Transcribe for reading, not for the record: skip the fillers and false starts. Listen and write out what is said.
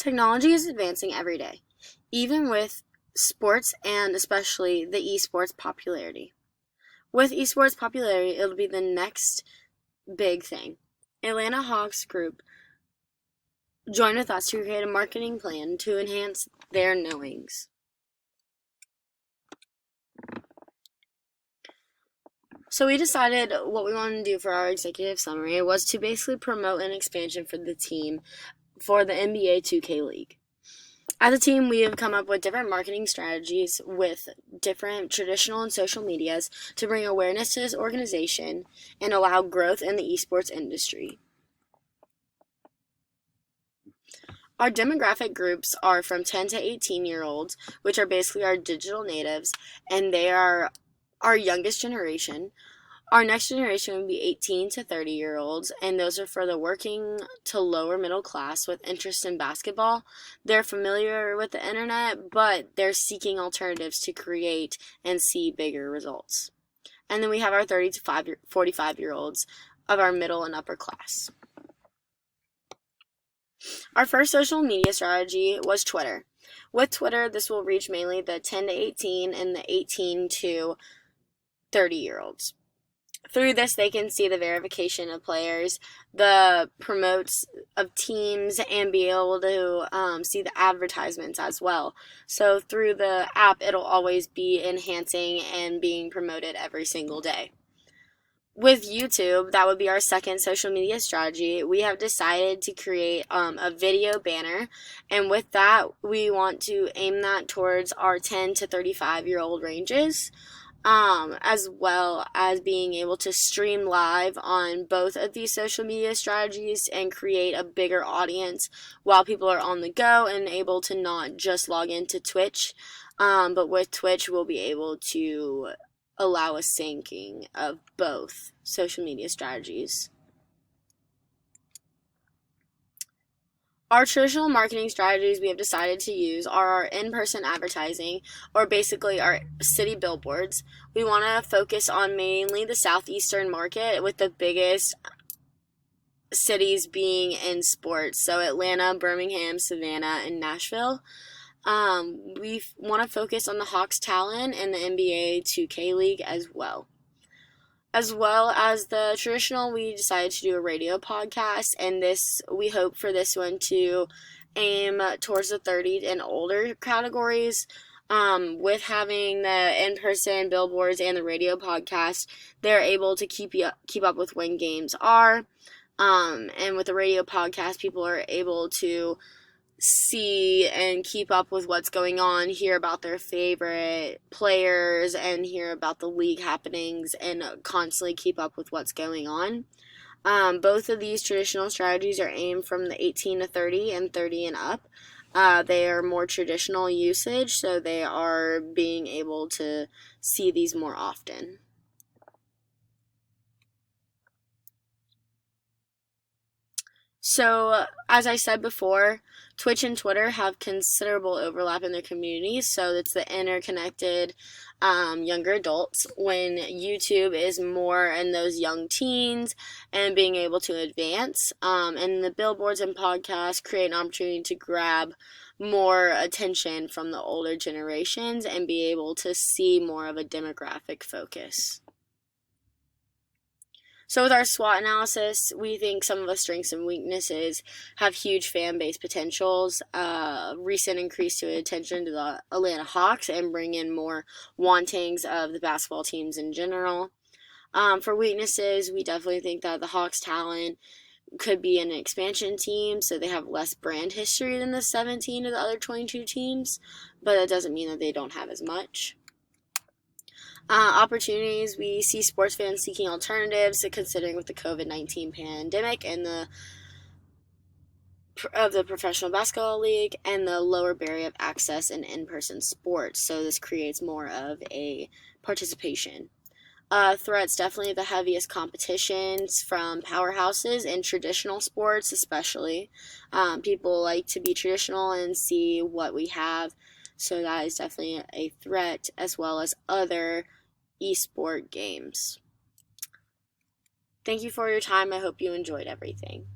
Technology is advancing every day, even with sports and especially the esports popularity. With esports popularity, it'll be the next big thing. Atlanta Hawks Group joined with us to create a marketing plan to enhance their knowings. So we decided what we wanted to do for our executive summary was to basically promote an expansion for the team for the NBA 2K League. As a team, we have come up with different marketing strategies with different traditional and social medias to bring awareness to this organization and allow growth in the esports industry. Our demographic groups are from 10 to 18-year-olds, which are basically our digital natives, and they are our youngest generation. Our next generation would be 18 to 30-year-olds, and those are for the working to lower middle class with interest in basketball. They're familiar with the internet, but they're seeking alternatives to create and see bigger results. And then we have our 30 to 45-year-olds of our middle and upper class. Our first social media strategy was Twitter. With Twitter, this will reach mainly the 10 to 18 and the 18 to 30-year-olds. Through this, they can see the verification of players, the promotes of teams, and be able to see the advertisements as well. So through the app, it'll always be enhancing and being promoted every single day. With YouTube, that would be our second social media strategy. We have decided to create a video banner, and with that, we want to aim that towards our 10 to 35-year-old ranges. As well as being able to stream live on both of these social media strategies and create a bigger audience while people are on the go and able to not just log into Twitch, but with Twitch we'll be able to allow a syncing of both social media strategies. Our traditional marketing strategies we have decided to use are our in-person advertising, or basically our city billboards. We want to focus on mainly the southeastern market, with the biggest cities being in sports, so Atlanta, Birmingham, Savannah, and Nashville. We want to focus on the Hawks talent and the NBA 2K League as well. As well as the traditional, we decided to do a radio podcast, and we hope for this one to aim towards the 30 and older categories. With having the in-person billboards and the radio podcast, they're able to keep up with when games are. And with the radio podcast, people are able to see and keep up with what's going on, hear about their favorite players, and hear about the league happenings, and constantly keep up with what's going on. Both of these traditional strategies are aimed from the 18 to 30 and 30 and up. They are more traditional usage, so they are being able to see these more often. So, as I said before, Twitch and Twitter have considerable overlap in their communities, so it's the interconnected younger adults, when YouTube is more in those young teens and being able to advance. And the billboards and podcasts create an opportunity to grab more attention from the older generations and be able to see more of a demographic focus. So with our SWOT analysis, we think some of the strengths and weaknesses have huge fan base potentials, recent increase to attention to the Atlanta Hawks, and bring in more wantings of the basketball teams in general. For weaknesses, we definitely think that the Hawks talent could be an expansion team, so they have less brand history than the 17 of the other 22 teams, but that doesn't mean that they don't have as much. Opportunities, we see sports fans seeking alternatives, considering with the COVID-19 pandemic and the professional basketball league and the lower barrier of access in in-person sports, so this creates more of a participation. Threats, definitely the heaviest competitions from powerhouses in traditional sports especially. People like to be traditional and see what we have, so that is definitely a threat, as well as other esport games. Thank you for your time. I hope you enjoyed everything.